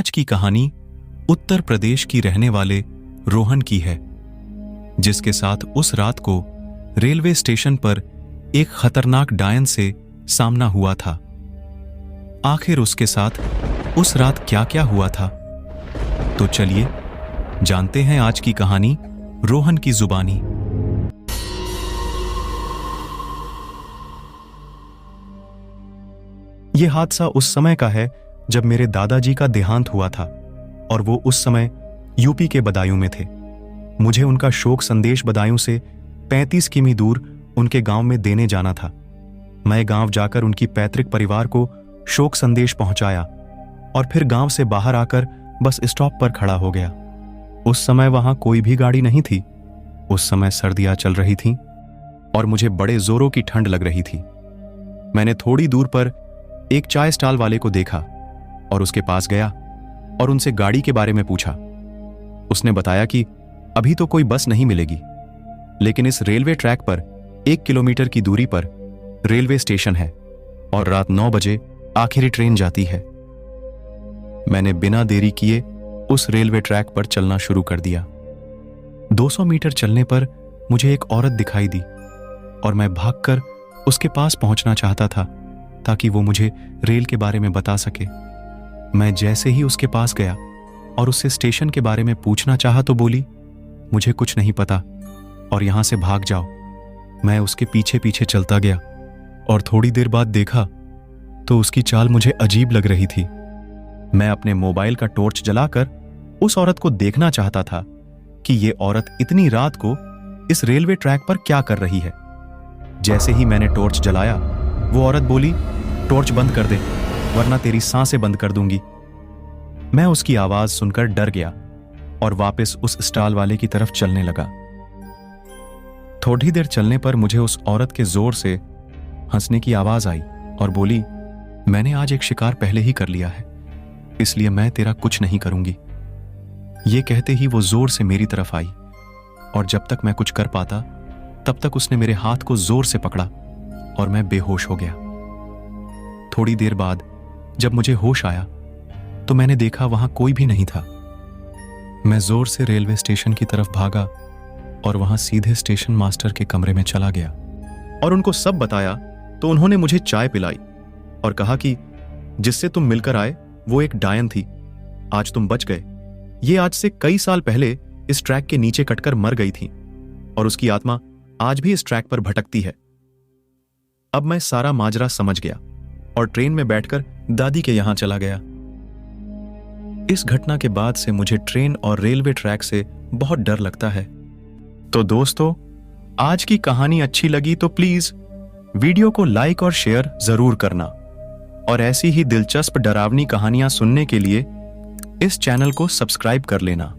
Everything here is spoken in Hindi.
आज की कहानी उत्तर प्रदेश की रहने वाले रोहन की है, जिसके साथ उस रात को रेलवे स्टेशन पर एक खतरनाक डायन से सामना हुआ था। आखिर उसके साथ उस रात क्या क्या हुआ था, तो चलिए जानते हैं आज की कहानी रोहन की जुबानी। यह हादसा उस समय का है जब मेरे दादाजी का देहांत हुआ था और वो उस समय यूपी के बदायूं में थे। मुझे उनका शोक संदेश बदायूं से 35 किमी दूर उनके गांव में देने जाना था। मैं गांव जाकर उनकी पैतृक परिवार को शोक संदेश पहुंचाया और फिर गांव से बाहर आकर बस स्टॉप पर खड़ा हो गया। उस समय वहां कोई भी गाड़ी नहीं थी। उस समय सर्दियां चल रही थीं और मुझे बड़े जोरों की ठंड लग रही थी। मैंने थोड़ी दूर पर एक चाय स्टॉल वाले को देखा और उसके पास गया और उनसे गाड़ी के बारे में पूछा। उसने बताया कि अभी तो कोई बस नहीं मिलेगी, लेकिन इस रेलवे ट्रैक पर 1 किलोमीटर की दूरी पर रेलवे स्टेशन है और रात 9 बजे आखिरी ट्रेन जाती है। मैंने बिना देरी किए उस रेलवे ट्रैक पर चलना शुरू कर दिया। 200 मीटर चलने पर मुझे एक औरत दिखाई दी और मैं भागकर उसके पास पहुंचना चाहता था ताकि वो मुझे रेल के बारे में बता सके। मैं जैसे ही उसके पास गया और उससे स्टेशन के बारे में पूछना चाहा तो बोली, मुझे कुछ नहीं पता और यहां से भाग जाओ। मैं उसके पीछे पीछे चलता गया और थोड़ी देर बाद देखा तो उसकी चाल मुझे अजीब लग रही थी। मैं अपने मोबाइल का टॉर्च जलाकर उस औरत को देखना चाहता था कि ये औरत इतनी रात को इस रेलवे ट्रैक पर क्या कर रही है। जैसे ही मैंने टॉर्च जलाया, वो औरत बोली, टॉर्च बंद कर दे वरना तेरी सांसें बंद कर दूंगी। मैं उसकी आवाज सुनकर डर गया और वापस उस स्टॉल वाले की तरफ चलने लगा। थोड़ी देर चलने पर मुझे उस औरत के जोर से हंसने की आवाज आई और बोली, मैंने आज एक शिकार पहले ही कर लिया है, इसलिए मैं तेरा कुछ नहीं करूंगी। ये कहते ही वो जोर से मेरी तरफ आई और जब तक मैं कुछ कर पाता तब तक उसने मेरे हाथ को जोर से पकड़ा और मैं बेहोश हो गया। थोड़ी देर बाद जब मुझे होश आया तो मैंने देखा वहां कोई भी नहीं था। मैं जोर से रेलवे स्टेशन की तरफ भागा और वहां सीधे स्टेशन मास्टर के कमरे में चला गया और उनको सब बताया। तो उन्होंने मुझे चाय पिलाई और कहा कि जिससे तुम मिलकर आए वो एक डायन थी, आज तुम बच गए। ये आज से कई साल पहले इस ट्रैक के नीचे कटकर मर गई थी और उसकी आत्मा आज भी इस ट्रैक पर भटकती है। अब मैं सारा माजरा समझ गया और ट्रेन में बैठकर दादी के यहां चला गया। इस घटना के बाद से मुझे ट्रेन और रेलवे ट्रैक से बहुत डर लगता है। तो दोस्तों, आज की कहानी अच्छी लगी तो प्लीज वीडियो को लाइक और शेयर जरूर करना और ऐसी ही दिलचस्प डरावनी कहानियां सुनने के लिए इस चैनल को सब्सक्राइब कर लेना।